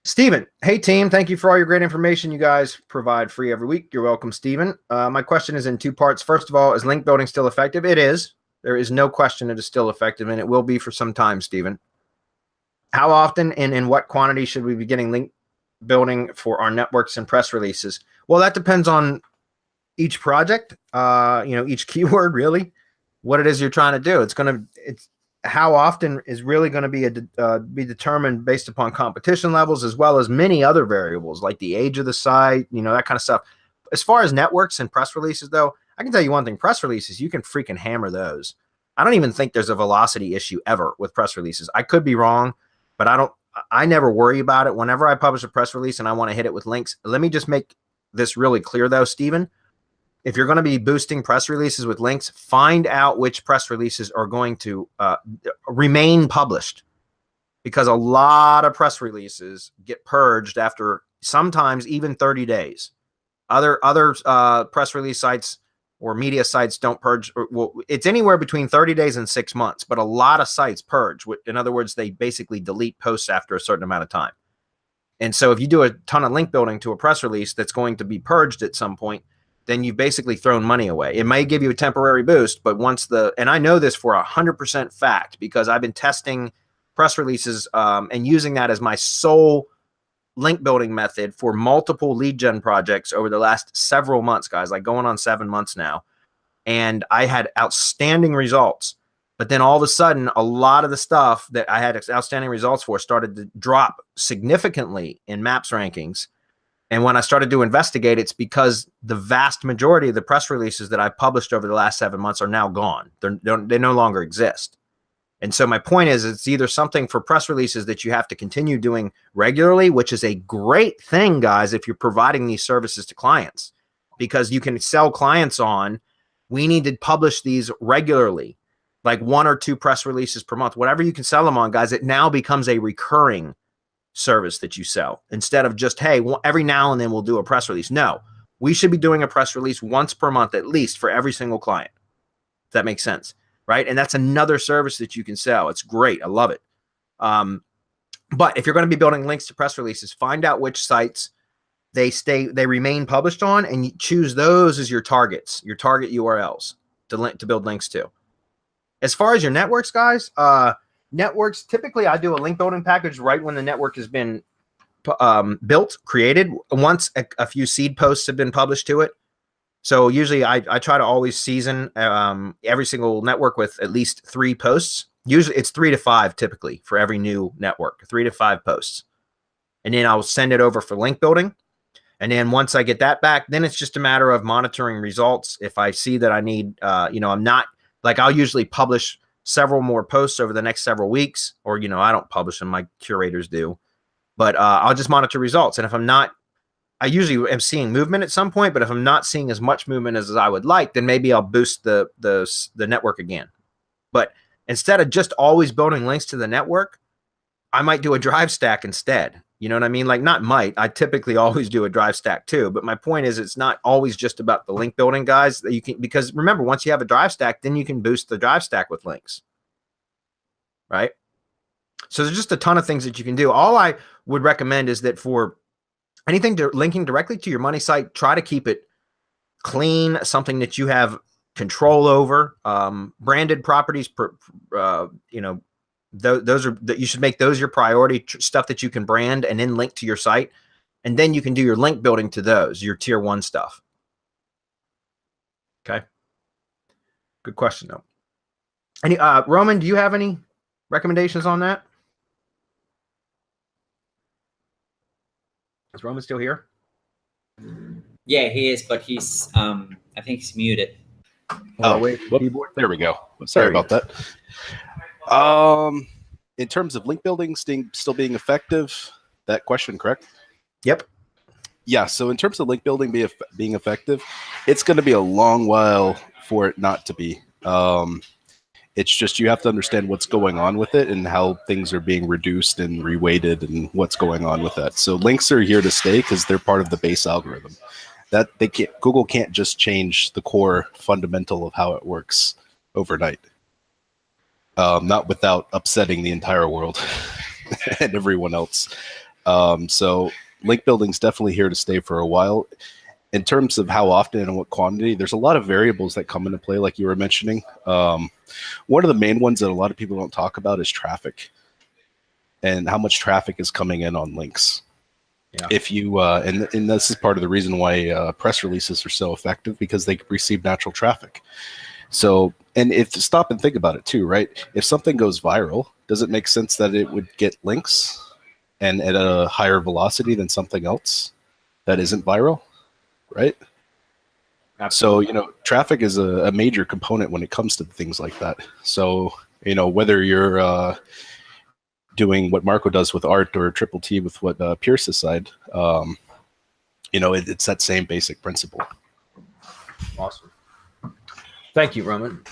Steven, hey team, thank you for all your great information you guys provide free every week. You're welcome, Steven. My question is in two parts. First of all, is link building still effective? It is. There is no question it is still effective, and it will be for some time, Steven. How often and in what quantity should we be getting link building for our networks and press releases? Well, that depends on each project, each keyword, really, what it is you're trying to do. It's how often is really going to be determined based upon competition levels, as well as many other variables like the age of the site, that kind of stuff. As far as networks and press releases, though, I can tell you one thing: press releases, you can freaking hammer those. I don't even think there's a velocity issue ever with press releases. I could be wrong, but I never worry about it. Whenever I publish a press release and I want to hit it with links, let me just make this really clear, though, Steven. If you're going to be boosting press releases with links, find out which press releases are going to remain published, because a lot of press releases get purged after sometimes even 30 days. Other press release sites or media sites don't purge. Well, it's anywhere between 30 days and 6 months, but a lot of sites purge. In other words, they basically delete posts after a certain amount of time. And so if you do a ton of link building to a press release that's going to be purged at some point, then you've basically thrown money away. It may give you a temporary boost, but and I know this for 100% fact, because I've been testing press releases and using that as my sole link building method for multiple lead gen projects over the last several months, guys, like going on 7 months now. And I had outstanding results. But then all of a sudden, a lot of the stuff that I had outstanding results for started to drop significantly in Maps rankings. And when I started to investigate, it's because the vast majority of the press releases that I've published over the last 7 months are now gone. They no longer exist. And so my point is, it's either something for press releases that you have to continue doing regularly, which is a great thing, guys, if you're providing these services to clients, because you can sell clients on, we need to publish these regularly, like 1 or 2 press releases per month, whatever you can sell them on, guys. It now becomes a recurring service that you sell, instead of just, hey, every now and then we'll do a press release. No, we should be doing a press release once per month at least for every single client. If that makes sense, right? And that's another service that you can sell. It's great. I love it. But if you're going to be building links to press releases, find out which sites they remain published on, and you choose those as your targets, your target URLs to build links to. As far as your networks, guys, networks, typically I do a link building package right when the network has been built, created, once a few seed posts have been published to it. So usually I try to always season every single network with at least 3 posts. Usually it's 3 to 5 typically for every new network, 3 to 5 posts. And then I'll send it over for link building. And then once I get that back, then it's just a matter of monitoring results. If I see that I need, I'm not, like, I'll usually publish several more posts over the next several weeks, or, I don't publish them, my curators do, but I'll just monitor results. And if I'm not, I usually am seeing movement at some point, but if I'm not seeing as much movement as I would like, then maybe I'll boost the network again. But instead of just always building links to the network, I might do a drive stack instead. You know what I mean? Like, not might, I typically always do a drive stack too. But my point is, it's not always just about the link building, guys. That you can, because remember, once you have a drive stack, then you can boost the drive stack with links, right? So there's just a ton of things that you can do. All I would recommend is that for anything linking directly to your money site, try to keep it clean, something that you have control over. Branded properties, those are that you should make those your priority stuff that you can brand and then link to your site, and then you can do your link building to those, your tier 1 stuff. Okay, good question though. Any Roman, do you have any recommendations on that? Is Roman still here? Yeah, he is, but he's I think he's muted. Wait, there we go. Sorry about that. In terms of link building still being effective, that question correct? Yep. Yeah, so in terms of link building being effective, it's going to be a long while for it not to be. It's just you have to understand what's going on with it and how things are being reduced and reweighted and what's going on with that. So links are here to stay because they're part of the base algorithm. That Google can't just change the core fundamental of how it works overnight. Not without upsetting the entire world and everyone else. So link building is definitely here to stay for a while. In terms of how often and what quantity, there's a lot of variables that come into play, like you were mentioning. One of the main ones that a lot of people don't talk about is traffic and how much traffic is coming in on links. Yeah. If you and this is part of the reason why press releases are so effective, because they receive natural traffic. So, and if stop and think about it too, right? If something goes viral, does it make sense that it would get links and at a higher velocity than something else that isn't viral, right? Absolutely. So, you know, traffic is a major component when it comes to things like that. So, you know, whether you're doing what Marco does with art or Triple T with what Pierce's side, you know, it's that same basic principle. Awesome. Thank you, Roman.